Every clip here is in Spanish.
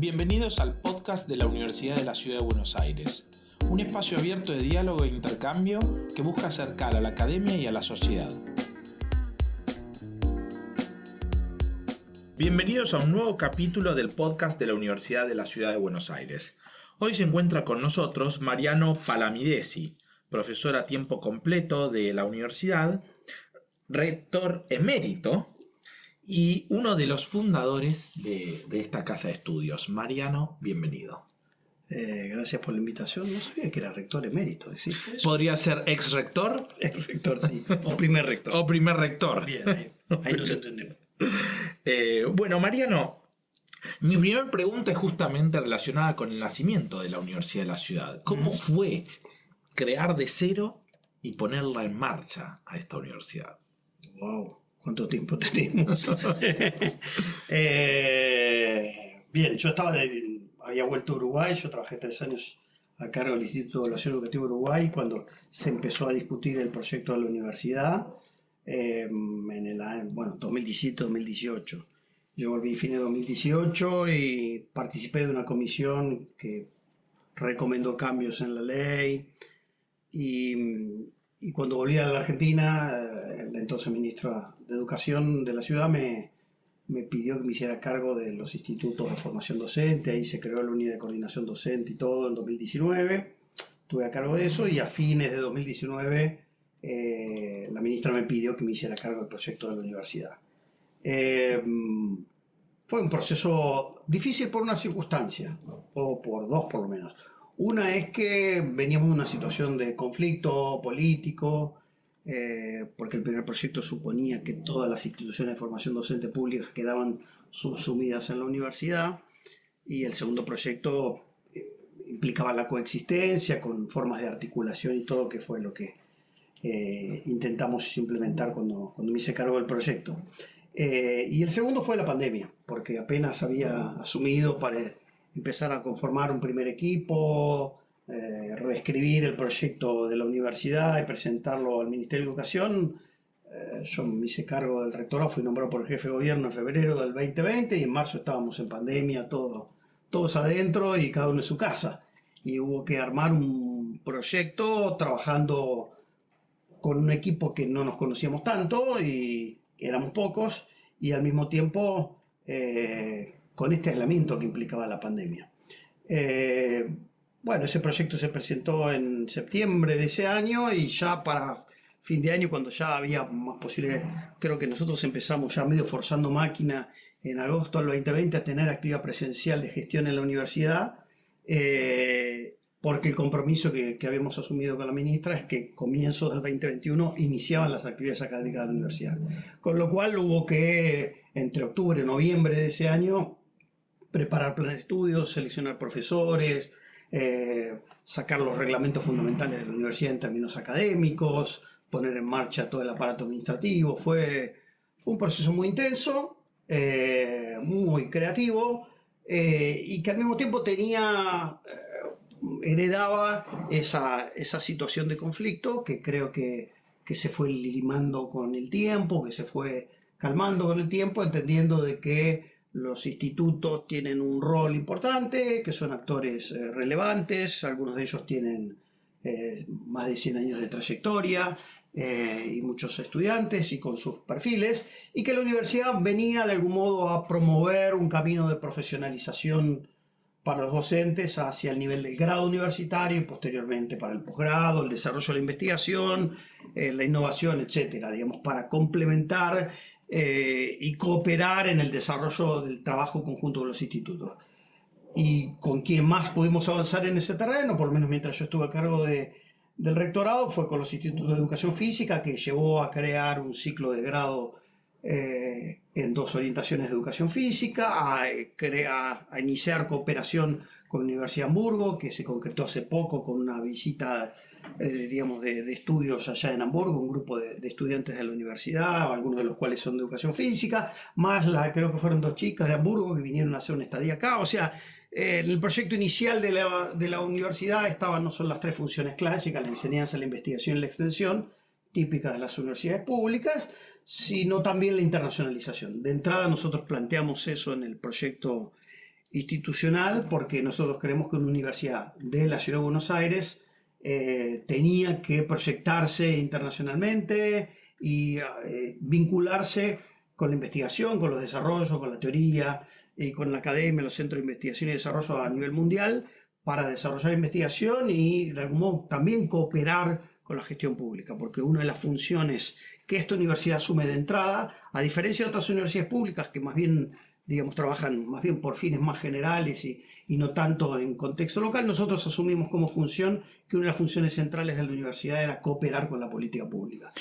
Bienvenidos al podcast de la Universidad de la Ciudad de Buenos Aires, un espacio abierto de diálogo e intercambio que busca acercar a la academia y a la sociedad. Bienvenidos a un nuevo capítulo del podcast de la Universidad de la Ciudad de Buenos Aires. Hoy se encuentra con nosotros Mariano Palamidesi, profesor a tiempo completo de la universidad, rector emérito y uno de los fundadores de esta casa de estudios. Mariano, bienvenido. Gracias por la invitación. No sabía que era rector emérito. ¿Existe eso? ¿Podría ser ex rector? Ex rector, sí. O primer rector. O primer rector. Bien, ahí nos entendemos. Bueno, Mariano, mi primera pregunta es justamente relacionada con el nacimiento de la Universidad de la Ciudad. ¿Cómo fue crear de cero y ponerla en marcha a esta universidad? Wow, ¿cuánto tiempo tenemos? Bien, yo había vuelto a Uruguay, yo trabajé 3 años a cargo del Instituto de Evaluación Educativa de Uruguay cuando se empezó a discutir el proyecto de la universidad en el año 2017-2018. Yo volví a fines de 2018 y participé de una comisión que recomendó cambios en la ley y cuando volví a la Argentina, el entonces ministro de Educación de la ciudad me pidió que me hiciera cargo de los institutos de formación docente. Ahí se creó la unidad de coordinación docente y todo en 2019. Estuve a cargo de eso y a fines de 2019 la ministra me pidió que me hiciera cargo del proyecto de la universidad. Fue un proceso difícil por una circunstancia, o por dos por lo menos. Una es que veníamos de una situación de conflicto político, porque el primer proyecto suponía que todas las instituciones de formación docente públicas quedaban subsumidas en la universidad, y el segundo proyecto implicaba la coexistencia con formas de articulación y todo, que fue lo que intentamos implementar cuando me hice cargo del proyecto. Y el segundo fue la pandemia, porque apenas había asumido para empezar a conformar un primer equipo, reescribir el proyecto de la universidad y presentarlo al Ministerio de Educación. Yo me hice cargo del rectorado, fui nombrado por el jefe de gobierno en febrero del 2020 y en marzo estábamos en pandemia, todos adentro y cada uno en su casa. Y hubo que armar un proyecto trabajando con un equipo que no nos conocíamos tanto y éramos pocos, y al mismo tiempo con este aislamiento que implicaba la pandemia. Ese proyecto se presentó en septiembre de ese año y ya para fin de año, cuando ya había más posibilidades, creo que nosotros empezamos ya medio forzando máquina en agosto del 2020 a tener actividad presencial de gestión en la universidad, porque el compromiso que habíamos asumido con la ministra es que comienzos del 2021 iniciaban las actividades académicas de la universidad. Con lo cual hubo que, entre octubre y noviembre de ese año, preparar plan de estudios, seleccionar profesores, sacar los reglamentos fundamentales de la universidad en términos académicos, poner en marcha todo el aparato administrativo. Fue un proceso muy intenso, muy creativo, y que al mismo tiempo heredaba esa situación de conflicto que creo que se fue limando con el tiempo, que se fue calmando con el tiempo, entendiendo de que los institutos tienen un rol importante, que son actores relevantes, algunos de ellos tienen más de 100 años de trayectoria y muchos estudiantes y con sus perfiles, y que la universidad venía de algún modo a promover un camino de profesionalización para los docentes hacia el nivel del grado universitario y posteriormente para el posgrado, el desarrollo de la investigación, la innovación, etcétera, digamos, para complementar y cooperar en el desarrollo del trabajo conjunto de los institutos. Y con quien más pudimos avanzar en ese terreno, por lo menos mientras yo estuve a cargo del rectorado, fue con los institutos de educación física, que llevó a crear un ciclo de grado en 2 orientaciones de educación física, a iniciar cooperación con la Universidad de Hamburgo, que se concretó hace poco con una visita de estudios allá en Hamburgo, un grupo de estudiantes de la universidad, algunos de los cuales son de educación física, más creo que fueron 2 chicas de Hamburgo que vinieron a hacer una estadía acá. O sea, en el proyecto inicial de la universidad estaban no solo las 3 funciones clásicas, la enseñanza, la investigación y la extensión, típicas de las universidades públicas, sino también la internacionalización. De entrada nosotros planteamos eso en el proyecto institucional, porque nosotros creemos que una universidad de la Ciudad de Buenos Aires tenía que proyectarse internacionalmente y vincularse con la investigación, con los desarrollos, con la teoría y con la academia, los centros de investigación y desarrollo a nivel mundial, para desarrollar investigación y de algún modo también cooperar con la gestión pública, porque una de las funciones que esta universidad asume de entrada, a diferencia de otras universidades públicas que más bien, digamos, trabajan más bien por fines más generales y no tanto en contexto local, nosotros asumimos como función que una de las funciones centrales de la universidad era cooperar con la política pública.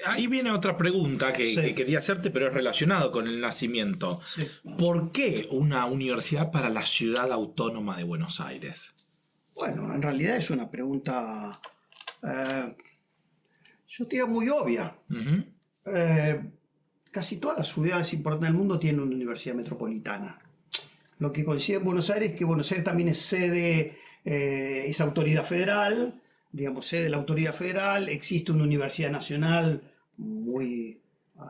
Ahí viene otra pregunta que Sí. quería hacerte, pero es relacionado con el nacimiento. Sí. ¿Por qué una universidad para la ciudad autónoma de Buenos Aires? Bueno, en realidad es una pregunta, yo diría, muy obvia. Ujú. Casi todas las ciudades importantes del mundo tienen una universidad metropolitana. Lo que coincide en Buenos Aires es que Buenos Aires también es sede, es autoridad federal, digamos, sede de la autoridad federal. Existe una universidad nacional muy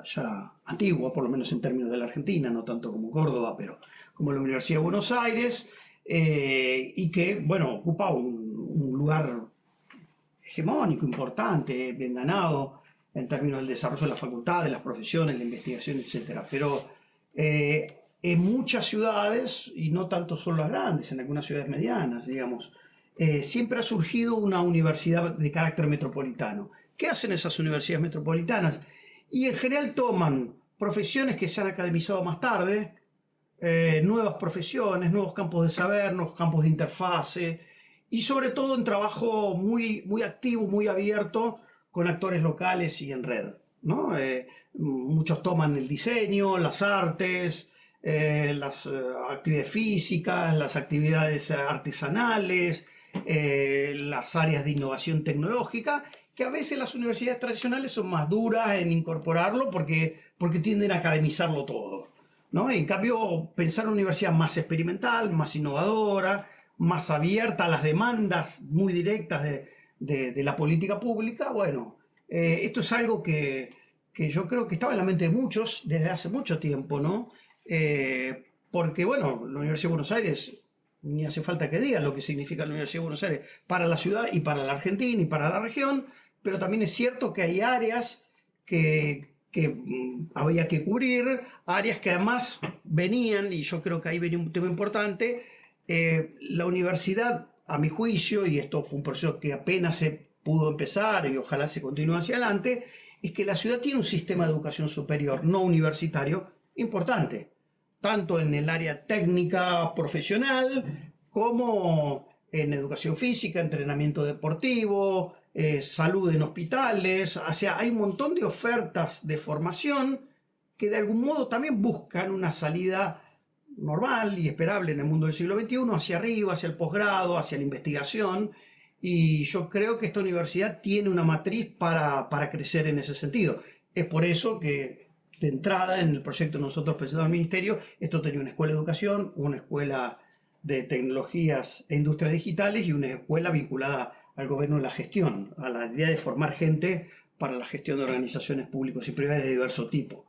ya antigua, por lo menos en términos de la Argentina, no tanto como Córdoba, pero como la Universidad de Buenos Aires, y que, bueno, ocupa un lugar hegemónico, importante, bien ganado en términos del desarrollo de la facultad, de las profesiones, la investigación, etc. Pero en muchas ciudades, y no tanto solo las grandes, en algunas ciudades medianas, digamos, siempre ha surgido una universidad de carácter metropolitano. ¿Qué hacen esas universidades metropolitanas? Y en general toman profesiones que se han academizado más tarde, nuevas profesiones, nuevos campos de saber, nuevos campos de interfase, y sobre todo en trabajo muy, muy activo, muy abierto con actores locales y en red, ¿no? Muchos toman el diseño, las artes, las actividades físicas, las actividades artesanales, las áreas de innovación tecnológica, que a veces las universidades tradicionales son más duras en incorporarlo porque tienden a academizarlo todo, ¿no? Y en cambio, pensar en una universidad más experimental, más innovadora, más abierta a las demandas muy directas de la política pública, bueno, esto es algo que yo creo que estaba en la mente de muchos desde hace mucho tiempo, ¿no? Porque, bueno, la Universidad de Buenos Aires, ni hace falta que diga lo que significa la Universidad de Buenos Aires para la ciudad y para la Argentina y para la región, pero también es cierto que hay áreas que había que cubrir, áreas que además venían, y yo creo que ahí venía un tema importante, la universidad, a mi juicio, y esto fue un proceso que apenas se pudo empezar y ojalá se continúe hacia adelante, es que la ciudad tiene un sistema de educación superior no universitario importante, tanto en el área técnica profesional como en educación física, entrenamiento deportivo, salud en hospitales. O sea, hay un montón de ofertas de formación que de algún modo también buscan una salida normal y esperable en el mundo del siglo XXI, hacia arriba, hacia el posgrado, hacia la investigación, y yo creo que esta universidad tiene una matriz para crecer en ese sentido. Es por eso que de entrada en el proyecto nosotros presentamos al Ministerio, esto tenía una escuela de educación, una escuela de tecnologías e industrias digitales y una escuela vinculada al gobierno de la gestión, a la idea de formar gente para la gestión de organizaciones públicas y privadas de diverso tipo.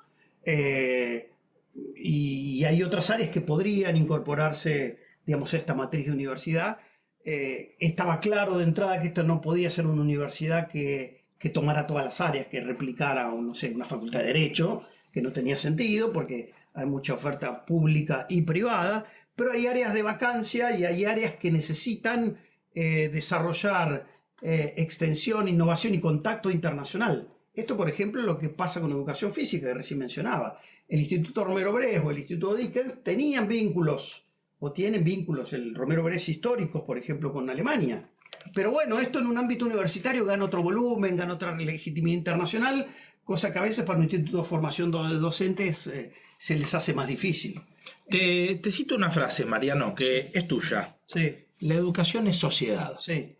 Y hay otras áreas que podrían incorporarse, digamos, a esta matriz de universidad. Estaba claro de entrada que esto no podía ser una universidad que tomara todas las áreas, que replicara, no sé, una facultad de Derecho, que no tenía sentido porque hay mucha oferta pública y privada, pero hay áreas de vacancia y hay áreas que necesitan desarrollar extensión, innovación y contacto internacional. Esto, por ejemplo, es lo que pasa con educación física, que recién mencionaba. El Instituto Romero Bress o el Instituto Dickens tenían vínculos, o tienen vínculos, el Romero Bress históricos, por ejemplo, con Alemania. Pero bueno, esto en un ámbito universitario gana otro volumen, gana otra legitimidad internacional, cosa que a veces para un instituto de formación de docentes se les hace más difícil. Te cito una frase, Mariano, que es tuya. Sí, La educación es sociedad. sí.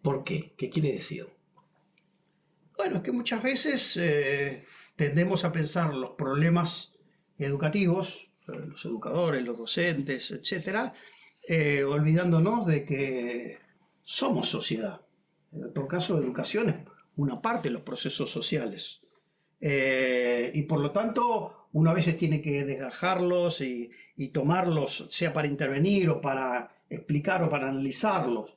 ¿Por qué? ¿Qué quiere decir? Bueno, es que muchas veces tendemos a pensar los problemas educativos, los educadores, los docentes, etcétera, olvidándonos de que somos sociedad. En todo caso, la educación es una parte de los procesos sociales. Y por lo tanto, uno a veces tiene que desgajarlos y tomarlos, sea para intervenir o para explicar o para analizarlos,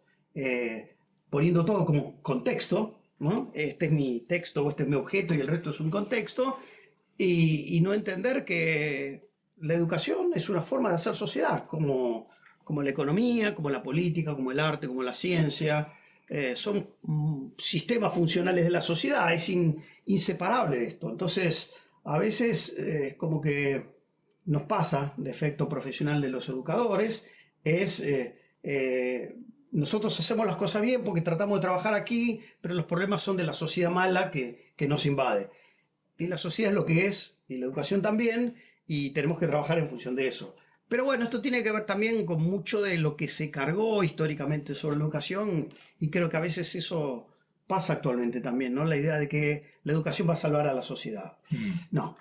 poniendo todo como contexto, ¿no? Este es mi texto o este es mi objeto y el resto es un contexto, y no entender que la educación es una forma de hacer sociedad, como la economía, como la política, como el arte, como la ciencia. Son sistemas funcionales de la sociedad, es inseparable de esto. Entonces, a veces como que nos pasa, defecto profesional de los educadores, es nosotros hacemos las cosas bien porque tratamos de trabajar aquí, pero los problemas son de la sociedad mala que nos invade. Y la sociedad es lo que es, y la educación también, y tenemos que trabajar en función de eso. Pero bueno, esto tiene que ver también con mucho de lo que se cargó históricamente sobre la educación, y creo que a veces eso pasa actualmente también, ¿no? La idea de que la educación va a salvar a la sociedad. No.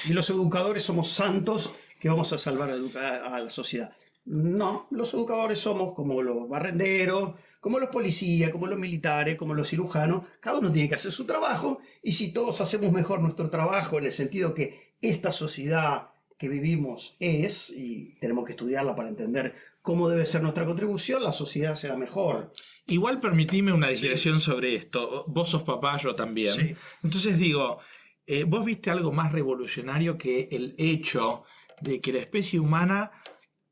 Y los educadores somos santos que vamos a salvar a la sociedad. No, los educadores somos como los barrenderos, como los policías, como los militares, como los cirujanos. Cada uno tiene que hacer su trabajo, y si todos hacemos mejor nuestro trabajo, en el sentido que esta sociedad que vivimos es, y tenemos que estudiarla para entender cómo debe ser nuestra contribución, la sociedad será mejor. Igual permitime una digresión sobre esto. Vos sos papá, yo también. Sí. Entonces digo, vos viste algo más revolucionario que el hecho de que la especie humana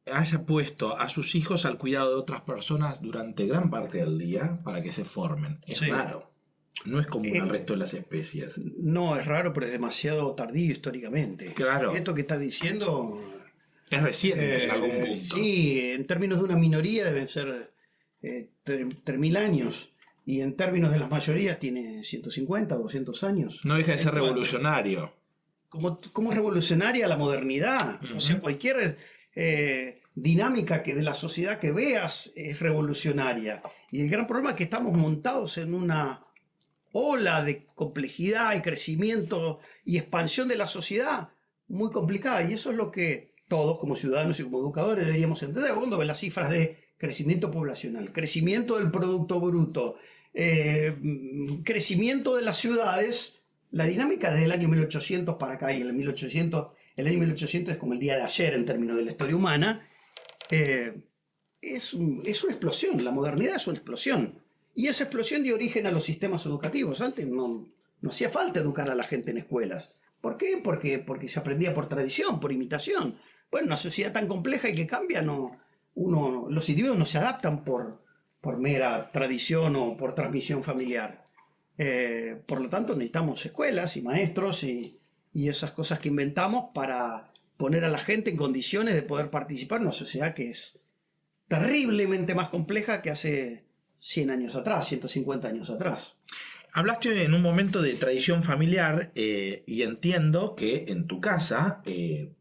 haya puesto a sus hijos al cuidado de otras personas durante gran parte del día para que se formen. Es Sí. raro. No es común al resto de las especies. No, es raro, pero es demasiado tardío históricamente. Claro. Esto que estás diciendo, Es reciente en algún punto. sí, en términos de una minoría deben ser 3.000 años, y en términos de las mayorías tiene 150, 200 años. No deja de ser Bueno, revolucionario. como es revolucionaria la modernidad. O sea, cualquier dinámica de la sociedad que veas es revolucionaria. Y el gran problema es que estamos montados en una ola de complejidad y crecimiento y expansión de la sociedad muy complicada. Y eso es lo que todos como ciudadanos y como educadores deberíamos entender. Cuando ves las cifras de crecimiento poblacional, crecimiento del Producto Bruto, crecimiento de las ciudades, la dinámica desde el año 1800 para acá, y el año 1800 es como el día de ayer en términos de la historia humana, es una explosión. La modernidad es una explosión. Y esa explosión dio origen a los sistemas educativos. Antes no hacía falta educar a la gente en escuelas. ¿Por qué? Porque se aprendía por tradición, por imitación. Bueno, una sociedad tan compleja y que cambia, los individuos no se adaptan por mera tradición o por transmisión familiar. Por lo tanto, necesitamos escuelas y maestros y esas cosas que inventamos para poner a la gente en condiciones de poder participar en una sociedad que es terriblemente más compleja que hace 100 años atrás, 150 años atrás. Hablaste en un momento de tradición familiar y entiendo que en tu casa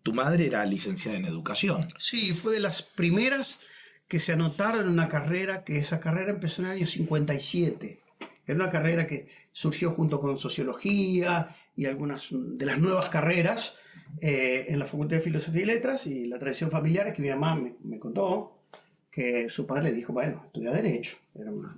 tu madre era licenciada en educación. Sí, fue de las primeras que se anotaron en una carrera, que esa carrera empezó en el año 57. Era una carrera que surgió junto con sociología y algunas de las nuevas carreras en la Facultad de Filosofía y Letras. Y la tradición familiar es que mi mamá me contó que su padre le dijo, bueno, estudia Derecho. Era una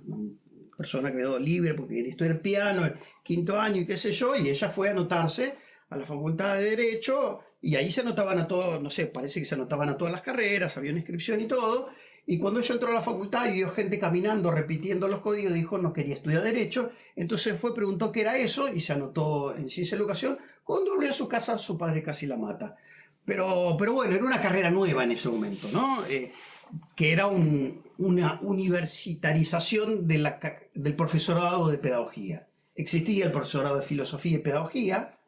persona que quedó libre porque quería estudiar piano, el 5º año y qué sé yo, y ella fue a anotarse a la Facultad de Derecho, y ahí se anotaban a todos, no sé, parece que se anotaban a todas las carreras, había una inscripción y todo, y cuando ella entró a la facultad y vio gente caminando, repitiendo los códigos, dijo, no quería estudiar Derecho, entonces preguntó qué era eso, y se anotó en Ciencia de Educación. Cuando volvió a su casa, su padre casi la mata. Pero bueno, era una carrera nueva en ese momento, ¿no? Que era una universitarización del profesorado de pedagogía. Existía el profesorado de filosofía y pedagogía,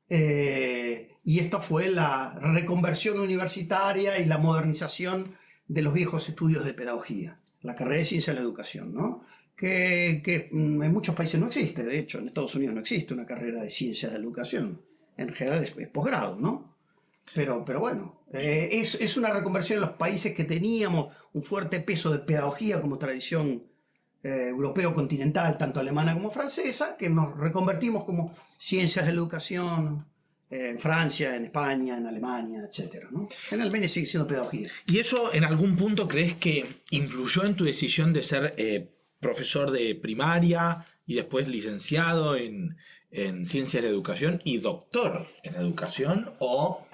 y esta fue la reconversión universitaria y la modernización de los viejos estudios de pedagogía, la carrera de ciencia de la educación, ¿no? Que en muchos países no existe. De hecho, en Estados Unidos no existe una carrera de ciencias de la educación. En general es posgrado, ¿no? Pero bueno, es una reconversión en los países que teníamos un fuerte peso de pedagogía como tradición europeo continental, tanto alemana como francesa, que nos reconvertimos como ciencias de la educación en Francia, en España, en Alemania, etc., ¿no? En Alemania sigue siendo pedagogía. ¿Y eso en algún punto crees que influyó en tu decisión de ser profesor de primaria y después licenciado en en ciencias de la educación y doctor en educación, o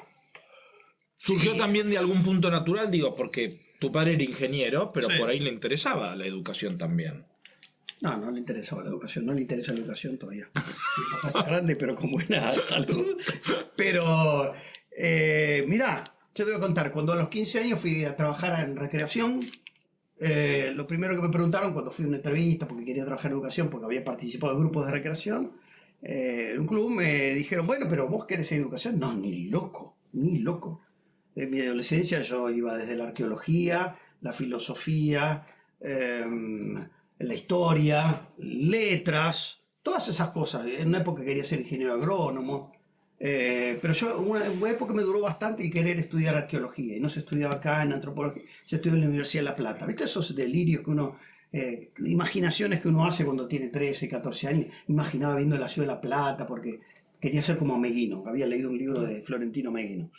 surgió también de algún punto natural, digo, porque tu padre era ingeniero, pero Sí. por ahí le interesaba la educación también. No, no le interesaba la educación, no le interesa la educación todavía. Mi papá está grande, pero con buena salud. Pero, mirá, yo te voy a contar, cuando a los 15 años fui a trabajar en recreación, lo primero que me preguntaron cuando fui a una entrevista, porque quería trabajar en educación, porque había participado en grupos de recreación, en un club, me dijeron, bueno, pero vos querés ir a educación. No, ni loco, ni loco. En mi adolescencia yo iba desde la arqueología, la filosofía, la historia, letras, todas esas cosas. En una época quería ser ingeniero agrónomo, pero yo, una época me duró bastante el querer estudiar arqueología, y no se estudiaba acá en antropología, se estudió en la Universidad de La Plata. ¿Viste esos delirios que uno, imaginaciones que uno hace cuando tiene 13, 14 años? Imaginaba viendo la ciudad de La Plata porque quería ser como Meguino, había leído un libro de Florentino Meguino.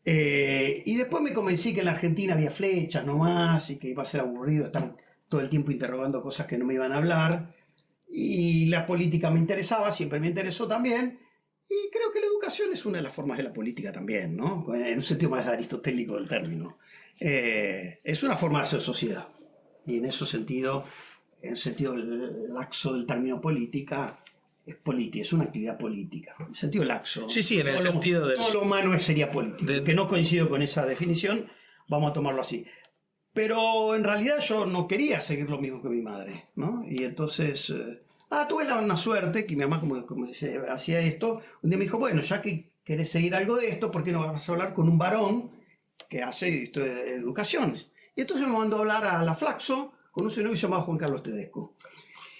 Y después me convencí que en la Argentina había flechas nomás y que iba a ser aburrido estar todo el tiempo interrogando cosas que no me iban a hablar. Y la política me interesaba, siempre me interesó también. Y creo que la educación es una de las formas de la política también, ¿no? En un sentido más aristotélico del término. Es una forma de hacer sociedad. Y en el sentido laxo del término política, es una actividad política. En sentido laxo. Sí, sí, en el Todo sentido del... todo lo humano sería político. Que no coincido con esa definición, vamos a tomarlo así. Pero en realidad yo no quería seguir lo mismo que mi madre, ¿no? Y entonces, tuve una suerte, que mi mamá, como dice, hacía esto, un día me dijo, bueno, ya que querés seguir algo de esto, ¿por qué no vas a hablar con un varón que hace esto de educación? Y entonces me mandó a hablar a la Flaxo con un señor que se llamaba Juan Carlos Tedesco.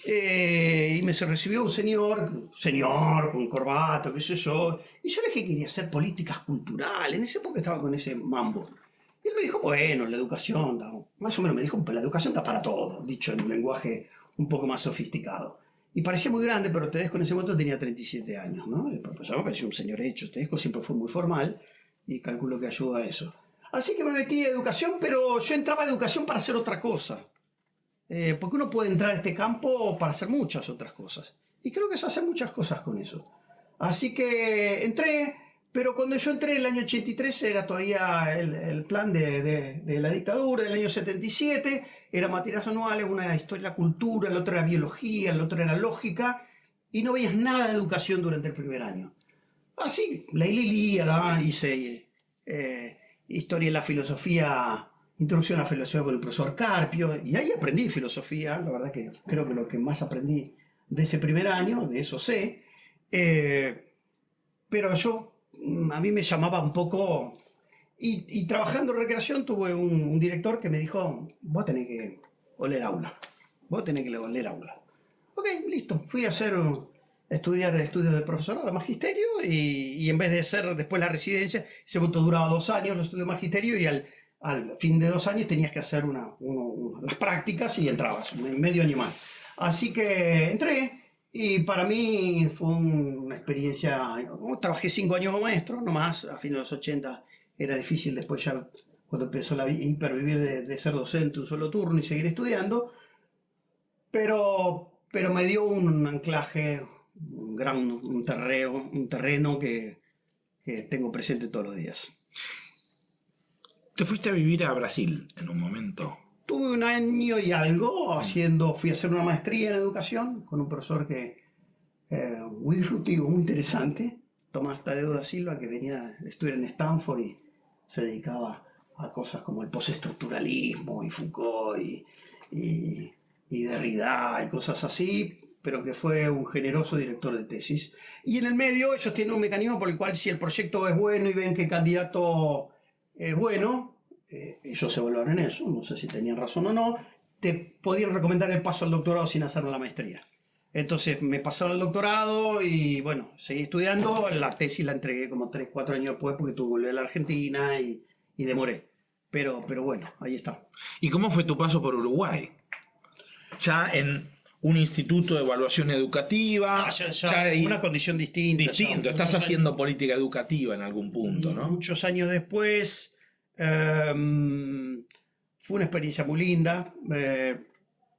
Y me se recibió un señor con corbata, qué sé yo, y yo le dije que quería hacer políticas culturales, en esa época estaba con ese mambo. Y él me dijo, bueno, la educación, más o menos me dijo, la educación da para todo, dicho en un lenguaje un poco más sofisticado. Y parecía muy grande, pero Tedesco en ese momento tenía 37 años, ¿no? Y pues me pareció un señor hecho. Tedesco siempre fue muy formal y calculo que ayuda a eso. Así que me metí a educación, pero yo entraba a educación para hacer otra cosa. Porque uno puede entrar a este campo para hacer muchas otras cosas. Y creo que es hacer muchas cosas con eso. Así que entré, pero cuando yo entré en el año 83 era todavía el plan de la dictadura. En el año 77 eran materias anuales, una historia de la cultura, el otro era biología, el otro era lógica, y no veías nada de educación durante el primer año. Así, leí la Ilíada, hice historia de la filosofía, introducción a la filosofía con el profesor Carpio, y ahí aprendí filosofía. La verdad que creo que lo que más aprendí de ese primer año, de eso sé. Pero a mí me llamaba un poco, y trabajando en recreación tuve un director que me dijo, vos tenés que oler aula, vos tenés que oler aula. Ok, listo, fui a estudiar estudios de profesorado, de magisterio, y en vez de hacer después la residencia, ese momento duraba 2 años los estudios de magisterio, y al fin de 2 años tenías que hacer las prácticas y entrabas, medio año más. Así que entré. Y para mí fue una experiencia. Trabajé 5 años como maestro, nomás. A fines de los 80 era difícil, después ya cuando empezó la hipervivir de ser docente un solo turno y seguir estudiando. Pero me dio un anclaje, un terreno que tengo presente todos los días. Te fuiste a vivir a Brasil en un momento. Tuve un año y algo fui a hacer una maestría en educación con un profesor muy disruptivo, muy interesante, Tomás Tadeo da Silva, que venía de estudiar en Stanford y se dedicaba a cosas como el postestructuralismo y Foucault y Derrida y cosas así, pero que fue un generoso director de tesis. Y en el medio ellos tienen un mecanismo por el cual, si el proyecto es bueno y ven que el candidato es bueno, ellos se evaluaron en eso, no sé si tenían razón o no, te podían recomendar el paso al doctorado sin hacer la maestría. Entonces me pasaron al doctorado y bueno, seguí estudiando. La tesis la entregué como 3, 4 años después porque tuve que volver a la Argentina y demoré. Pero bueno, ahí está. ¿Y cómo fue tu paso por Uruguay? Ya en un instituto de evaluación educativa. Ya hay una condición distinta. Distinto, estás haciendo política educativa en algún punto, ¿no? Muchos años después, fue una experiencia muy linda.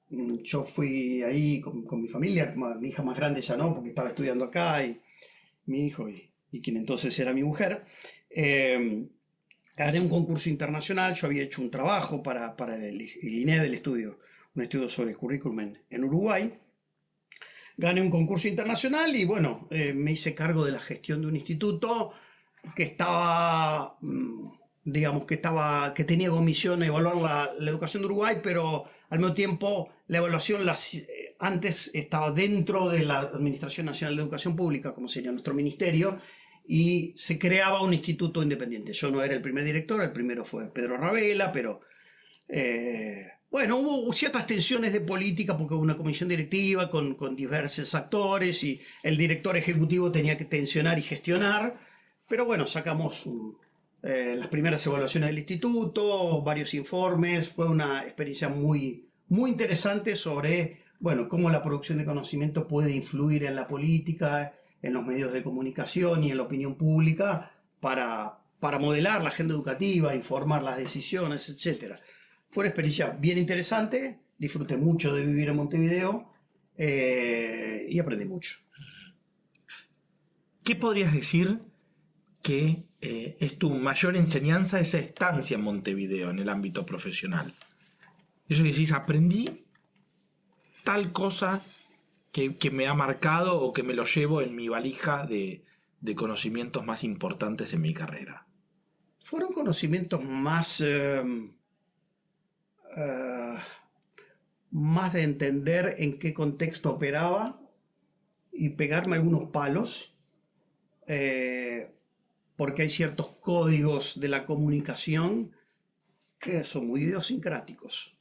Yo fui ahí con mi familia, mi hija más grande ya no, porque estaba estudiando acá, y mi hijo y quien entonces era mi mujer. Eh, Gané un concurso internacional, yo había hecho un trabajo para el INEA del estudio, un estudio sobre el currículum en Uruguay. Gané un concurso internacional y bueno, me hice cargo de la gestión de un instituto que estaba, digamos, que tenía como misión evaluar la educación de Uruguay, pero al mismo tiempo la evaluación antes estaba dentro de la Administración Nacional de Educación Pública, como sería nuestro ministerio, y se creaba un instituto independiente. Yo no era el primer director, el primero fue Pedro Ravela, pero bueno, hubo ciertas tensiones de política porque hubo una comisión directiva con diversos actores y el director ejecutivo tenía que tensionar y gestionar, pero bueno, sacamos las primeras evaluaciones del instituto, varios informes, fue una experiencia muy, muy interesante sobre, bueno, cómo la producción de conocimiento puede influir en la política, en los medios de comunicación y en la opinión pública para modelar la agenda educativa, informar las decisiones, etcétera. Fue una experiencia bien interesante, disfruté mucho de vivir en Montevideo y aprendí mucho. ¿Qué podrías decir que es tu mayor enseñanza, esa estancia en Montevideo en el ámbito profesional? Eso que decís, aprendí tal cosa que me ha marcado o que me lo llevo en mi valija de conocimientos más importantes en mi carrera. Fueron conocimientos más de entender en qué contexto operaba y pegarme algunos palos, porque hay ciertos códigos de la comunicación que son muy idiosincráticos.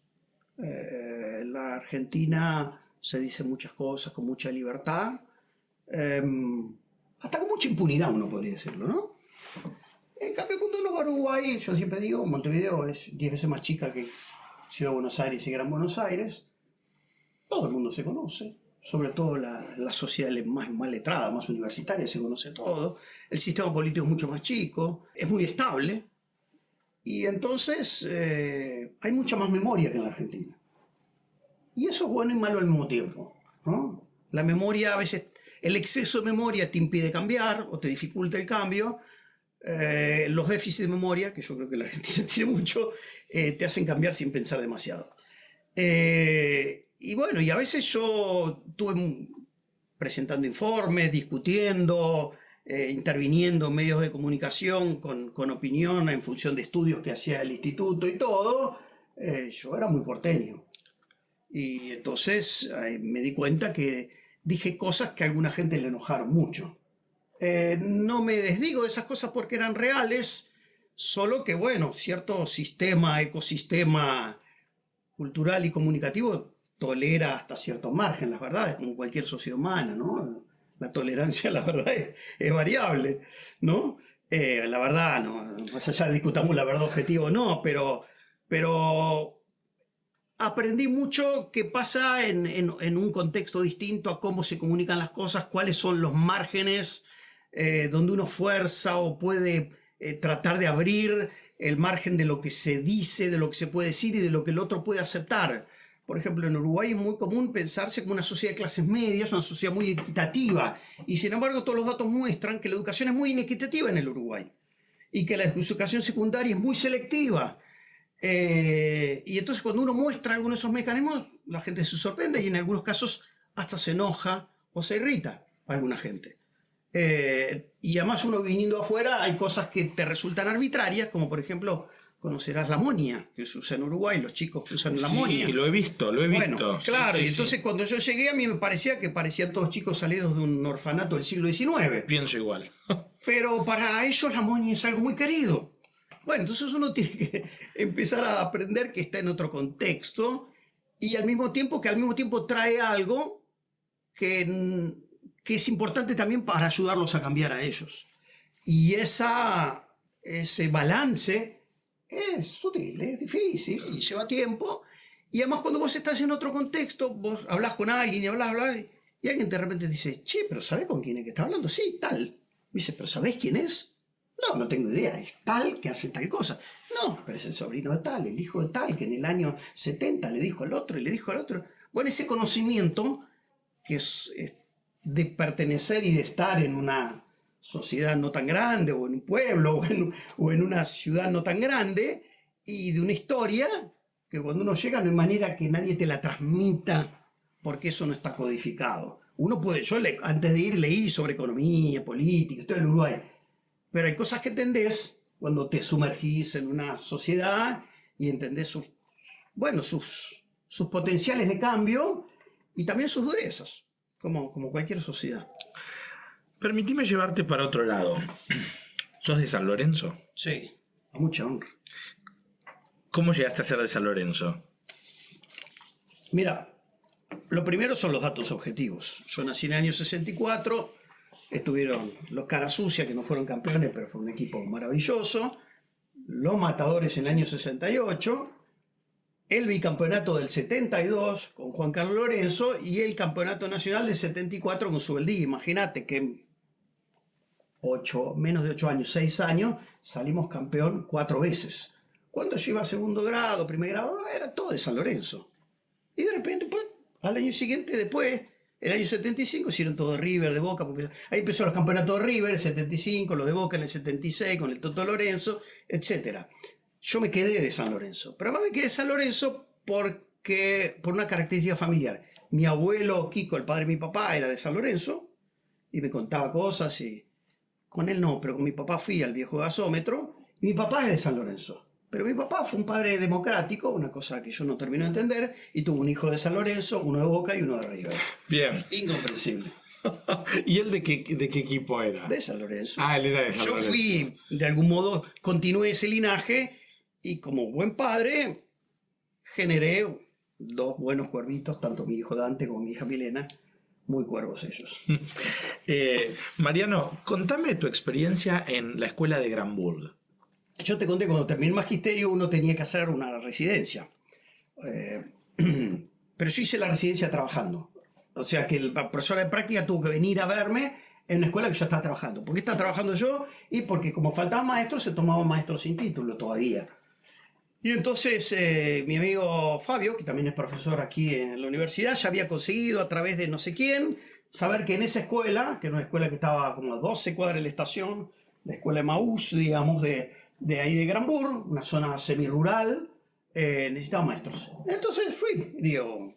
En la Argentina se dice muchas cosas con mucha libertad, hasta con mucha impunidad uno podría decirlo, ¿no? En cambio, cuando uno va a Uruguay, yo siempre digo, Montevideo es 10 veces más chica que Ciudad de Buenos Aires y Gran Buenos Aires, todo el mundo se conoce, sobre todo la sociedad más letrada, más universitaria, se conoce todo, el sistema político es mucho más chico, es muy estable, y entonces hay mucha más memoria que en la Argentina. Y eso es bueno y malo al mismo tiempo, ¿no? La memoria, a veces, el exceso de memoria te impide cambiar o te dificulta el cambio. Los déficits de memoria, que yo creo que la Argentina tiene mucho, te hacen cambiar sin pensar demasiado. Y bueno, y a veces yo estuve presentando informes, discutiendo, interviniendo en medios de comunicación con opinión en función de estudios que hacía el instituto y todo. Yo era muy porteño. Y entonces me di cuenta que dije cosas que a alguna gente le enojaron mucho. No me desdigo de esas cosas porque eran reales, solo que, bueno, cierto ecosistema cultural y comunicativo tolera hasta cierto margen las verdades, como cualquier sociedad humana, ¿no? La tolerancia a la verdad es variable, ¿no? La verdad, no, más allá discutamos la verdad objetiva o no, pero aprendí mucho qué pasa en un contexto distinto a cómo se comunican las cosas, cuáles son los márgenes donde uno fuerza o puede tratar de abrir el margen de lo que se dice, de lo que se puede decir y de lo que el otro puede aceptar. Por ejemplo, en Uruguay es muy común pensarse como una sociedad de clases medias, una sociedad muy equitativa, y sin embargo todos los datos muestran que la educación es muy inequitativa en el Uruguay y que la educación secundaria es muy selectiva. Y entonces cuando uno muestra algunos de esos mecanismos, la gente se sorprende y en algunos casos hasta se enoja o se irrita a alguna gente. Y además uno viniendo afuera hay cosas que te resultan arbitrarias, como por ejemplo, conocerás la moña que se usa en Uruguay, los chicos que usan la moña. Sí, lo he visto. Bueno, claro, Sí, y entonces cuando yo llegué a mí me parecía que parecían todos chicos salidos de un orfanato del siglo XIX. Pienso igual. Pero para ellos la moña es algo muy querido. Bueno, entonces uno tiene que empezar a aprender que está en otro contexto y al mismo tiempo trae algo que es importante también para ayudarlos a cambiar a ellos. Y ese balance es sutil, es difícil y lleva tiempo. Y además cuando vos estás en otro contexto, vos hablas con alguien y hablas, y alguien de repente dice, che, pero ¿sabés con quién es que está hablando? Sí, tal. Me dice, ¿pero sabés quién es? No, no tengo idea, es tal que hace tal cosa. No, pero es el sobrino de tal, el hijo de tal, que en el año 70 le dijo al otro y le dijo al otro. Bueno, ese conocimiento que es de pertenecer y de estar en una sociedad no tan grande, o en un pueblo, o en una ciudad no tan grande, y de una historia que cuando uno llega no hay manera que nadie te la transmita, porque eso no está codificado. Uno puede, antes de ir leí sobre economía, política, estoy en Uruguay, pero hay cosas que entendés cuando te sumergís en una sociedad y entendés sus potenciales de cambio y también sus durezas, como cualquier sociedad. Permitime llevarte para otro lado. ¿Sos de San Lorenzo? Sí, a mucha honra. ¿Cómo llegaste a ser de San Lorenzo? Mira, lo primero son los datos objetivos. Yo nací en el año 64, estuvieron los Carasucia, que no fueron campeones, pero fue un equipo maravilloso, los Matadores en el año 68, el bicampeonato del 72 con Juan Carlos Lorenzo y el campeonato nacional del 74 con Subeldí. Imagínate que en menos de 8 años, 6 años, salimos campeón 4 veces. Cuando yo iba a segundo grado, primer grado, era todo de San Lorenzo. Y de repente, pues, al año siguiente, después, el año 75, hicieron todo de River, de Boca. Ahí empezó los campeonatos de River, el 75, los de Boca en el 76, con el Toto Lorenzo, etc. Yo me quedé de San Lorenzo. Pero además me quedé de San Lorenzo por una característica familiar. Mi abuelo Kiko, el padre de mi papá, era de San Lorenzo y me contaba cosas. Y con él no, pero con mi papá fui al viejo gasómetro. Y mi papá es de San Lorenzo. Pero mi papá fue un padre democrático, una cosa que yo no termino de entender, y tuvo un hijo de San Lorenzo, uno de Boca y uno de River. Bien. Incomprensible. ¿Y él de qué equipo era? De San Lorenzo. Ah, él era de San Lorenzo. Yo fui, de algún modo, continué ese linaje y como buen padre generé 2 buenos cuervitos, tanto mi hijo Dante como mi hija Milena, muy cuervos ellos. Mariano, contame tu experiencia en la escuela de Granburg. Yo te conté, cuando terminé el magisterio uno tenía que hacer una residencia. Pero yo hice la residencia trabajando. O sea que la profesora de práctica tuvo que venir a verme en una escuela que yo estaba trabajando. ¿Por qué estaba trabajando yo? Y porque como faltaban maestros, se tomaban maestros sin título todavía. Y entonces mi amigo Fabio, que también es profesor aquí en la universidad, ya había conseguido a través de no sé quién saber que en esa escuela, que era una escuela que estaba como a 12 cuadras de la estación, la escuela de Maús, digamos, de ahí de Granburg, una zona semirural, necesitaba maestros. Entonces fui, digo,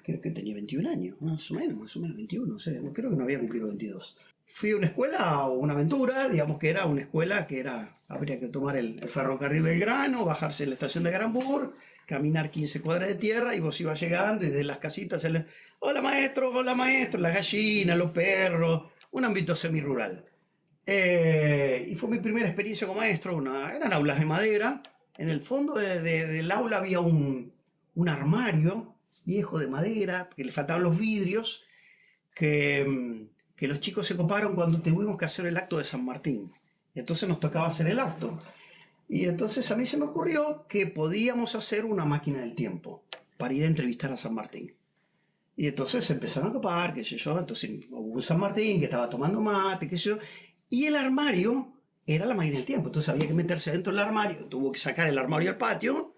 creo que tenía 21 años, más o menos 21, no sé, creo que no había cumplido 22. Fui a una escuela, o una aventura, digamos que era una escuela que habría que tomar el ferrocarril Belgrano, bajarse en la estación de Granburg, caminar 15 cuadras de tierra y vos ibas llegando y desde las casitas, hola maestro, la gallina, los perros, un ámbito semirural. Y fue mi primera experiencia como maestro, eran aulas de madera, en el fondo del aula había un armario viejo de madera, que le faltaban los vidrios, que los chicos se coparon cuando tuvimos que hacer el acto de San Martín. Entonces nos tocaba hacer el acto. Y entonces a mí se me ocurrió que podíamos hacer una máquina del tiempo para ir a entrevistar a San Martín. Y entonces se empezaron a copar, qué sé yo. Entonces hubo un San Martín que estaba tomando mate, qué sé yo. Y el armario era la máquina del tiempo. Entonces había que meterse dentro del armario. Tuvo que sacar el armario al patio,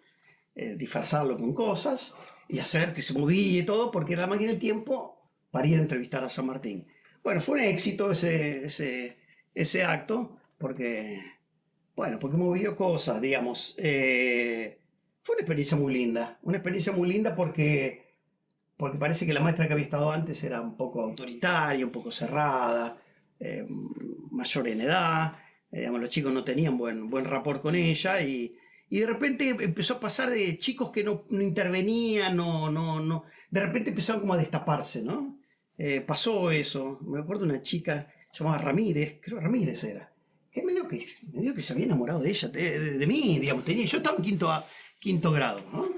disfrazarlo con cosas y hacer que se movía y todo, porque era la máquina del tiempo para ir a entrevistar a San Martín. Bueno, fue un éxito ese acto, porque movió cosas, digamos. Fue una experiencia muy linda porque parece que la maestra que había estado antes era un poco autoritaria, un poco cerrada, mayor en edad, digamos, los chicos no tenían buen rapport con ella y de repente empezó a pasar de chicos que no intervenían, de repente empezaron como a destaparse, ¿no? Pasó eso. Me acuerdo de una chica llamada Ramírez, creo que Ramírez era, que me dio que se había enamorado de ella, de mí, digamos. Yo estaba en quinto grado, ¿no?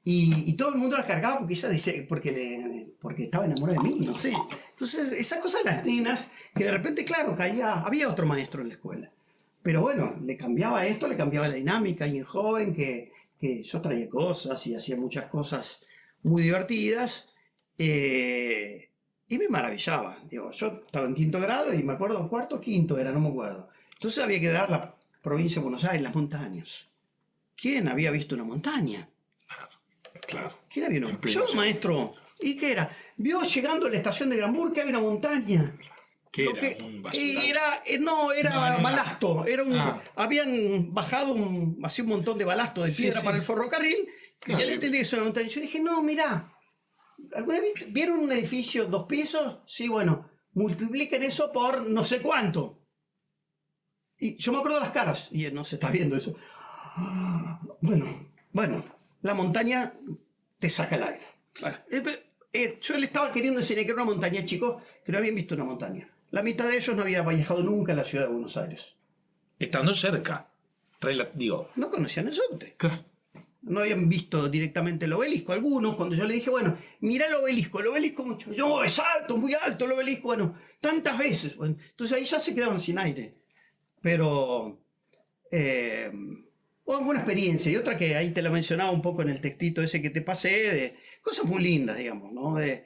Y todo el mundo la cargaba porque ella decía, porque estaba enamorada de mí, no sé. Entonces, esas cosas de las nenas, que de repente, claro, había otro maestro en la escuela. Pero bueno, le cambiaba esto, le cambiaba la dinámica, alguien joven que yo traía cosas y hacía muchas cosas muy divertidas. Y me maravillaba. Digo, yo estaba en quinto grado y me acuerdo, cuarto o quinto era, no me acuerdo. Entonces había que dar la provincia de Buenos Aires, las montañas. ¿Quién había visto una montaña? Claro. ¿Quién había? En pleno Yo, sur. maestro. ¿Y qué era? Vio llegando a la estación de Granburg que había una montaña. ¿Qué Lo era? que ¿Un basural? no, era No, era balasto. Ah. Habían bajado así un montón de balasto de Sí, piedra sí. para el ferrocarril. Claro. Y él entendía que eso era una montaña. Yo dije, no, mirá. ¿Alguna vez vieron un edificio 2 pisos? Sí, bueno, multipliquen eso por no sé cuánto. Y yo me acuerdo de las caras. Y él no se está viendo eso. Bueno, la montaña te saca el aire. Claro. Yo le estaba queriendo enseñar que era una montaña, chicos, que no habían visto una montaña. La mitad de ellos no había viajado nunca a la ciudad de Buenos Aires. Estando cerca. Digo. No conocían el subte. Claro. No habían visto directamente el obelisco. Algunos, cuando yo le dije, bueno, mira el obelisco mucho. Yo, es alto, muy alto el obelisco. Bueno, tantas veces. Bueno, entonces ahí ya se quedaban sin aire. Pero fue una experiencia. Y otra que ahí te la mencionaba un poco en el textito ese que te pasé, de cosas muy lindas, digamos, ¿no? De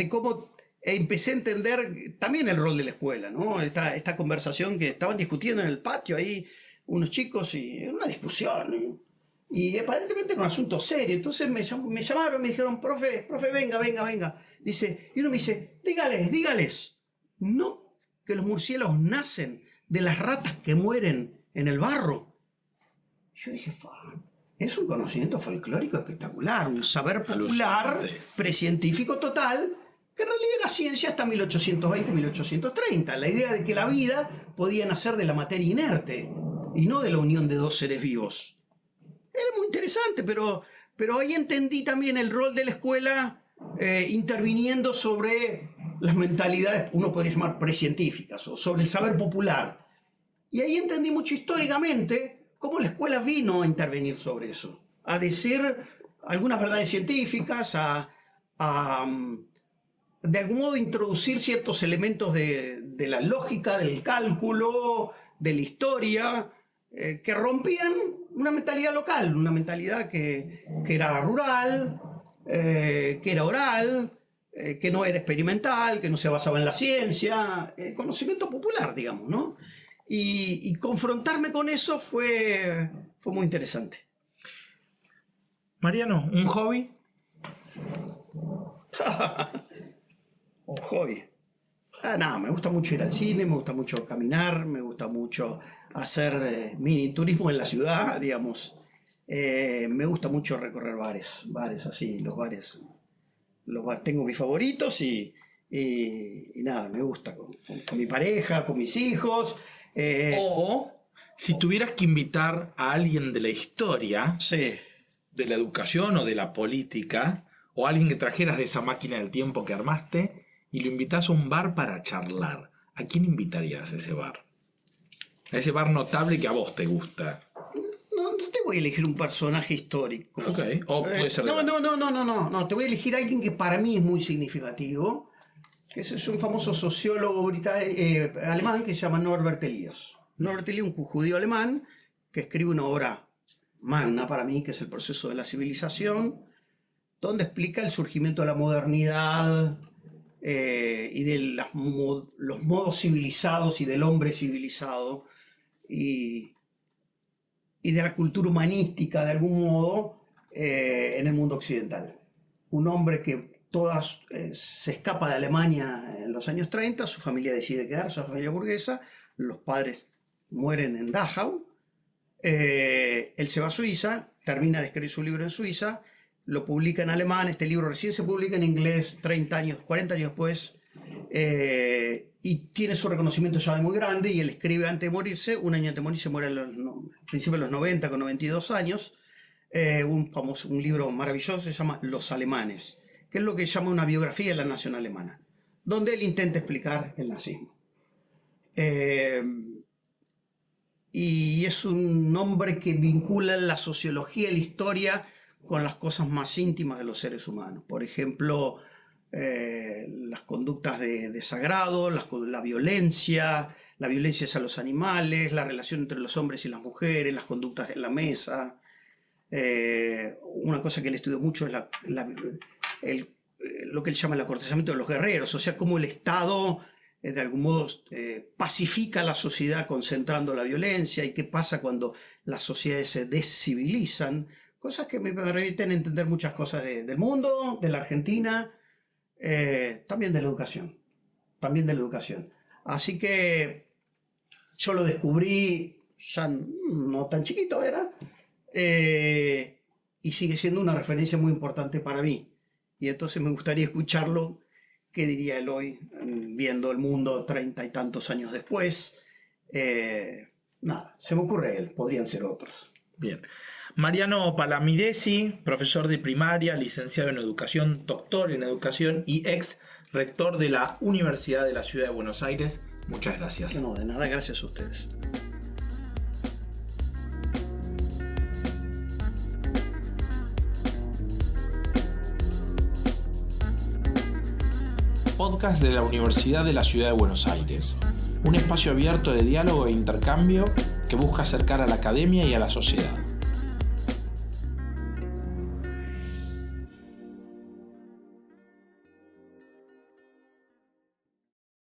cómo empecé a entender también el rol de la escuela, ¿no? Esta conversación que estaban discutiendo en el patio ahí unos chicos y una discusión. Y aparentemente era un asunto serio. Entonces me llamaron, me dijeron, profe, venga. Dice, y uno me dice, dígales, no que los murciélagos nacen de las ratas que mueren en el barro. Yo dije, es un conocimiento folclórico espectacular, un saber popular, Alucinante. precientífico total, que en realidad era ciencia hasta 1820-1830. La idea de que la vida podía nacer de la materia inerte y no de la unión de dos seres vivos. Era muy interesante, pero ahí entendí también el rol de la escuela interviniendo sobre las mentalidades, uno podría llamar precientíficas, o sobre el saber popular. Y ahí entendí mucho históricamente cómo la escuela vino a intervenir sobre eso, a decir algunas verdades científicas, de algún modo introducir ciertos elementos de la lógica, del cálculo, de la historia, que rompían una mentalidad local, una mentalidad que era rural, que era oral, que no era experimental, que no se basaba en la ciencia, el conocimiento popular, digamos, ¿no? Y confrontarme con eso fue muy interesante. Mariano, ¿un hobby? Un hobby. No, me gusta mucho ir al cine, me gusta mucho caminar, me gusta mucho hacer mini turismo en la ciudad, digamos. Me gusta mucho recorrer bares así, los bares. Tengo mis favoritos y nada, me gusta con mi pareja, con mis hijos. O si tuvieras que invitar a alguien de la historia, Sí. de la educación o de la política, o alguien que trajeras de esa máquina del tiempo que armaste, y lo invitas a un bar para charlar, ¿a quién invitarías a ese bar? A ese bar notable que a vos te gusta. No te voy a elegir un personaje histórico. Ok, o puede ser... No, te voy a elegir a alguien que para mí es muy significativo, que es un famoso sociólogo alemán que se llama Norbert Elias. Norbert Elias, un judío alemán, que escribe una obra magna para mí, que es El proceso de la civilización, donde explica el surgimiento de la modernidad y de los modos civilizados y del hombre civilizado y de la cultura humanística, de algún modo, en el mundo occidental. Un hombre que se escapa de Alemania en los años 30, su familia decide quedarse, su familia burguesa, los padres mueren en Dachau, él se va a Suiza, termina de escribir su libro en Suiza, lo publica en alemán, este libro recién se publica en inglés 40 años después, y tiene su reconocimiento ya muy grande, y él escribe antes de morirse, un año antes de morirse, muere al principio de los 90 con 92 años, un libro maravilloso, se llama Los Alemanes, que es lo que llama una biografía de la nación alemana, donde él intenta explicar el nazismo. Y es un hombre que vincula la sociología y la historia con las cosas más íntimas de los seres humanos. Por ejemplo, las conductas de desagrado, la violencia hacia los animales, la relación entre los hombres y las mujeres, las conductas en la mesa. Una cosa que él estudió mucho es lo que él llama el acortezamiento de los guerreros, o sea, cómo el Estado de algún modo pacifica la sociedad concentrando la violencia, y qué pasa cuando las sociedades se descivilizan, cosas que me permiten entender muchas cosas del mundo, de la Argentina, también de la educación. También de la educación. Así que yo lo descubrí ya no tan chiquito era, y sigue siendo una referencia muy importante para mí. Y entonces me gustaría escucharlo, qué diría él hoy, viendo el mundo 30 y tantos años después. Nada, se me ocurre él, podrían ser otros. Bien. Mariano Palamidesi, profesor de primaria, licenciado en educación, doctor en educación y ex rector de la Universidad de la Ciudad de Buenos Aires. Muchas gracias. No, de nada, gracias a ustedes. Podcast de la Universidad de la Ciudad de Buenos Aires. Un espacio abierto de diálogo e intercambio que busca acercar a la academia y a la sociedad.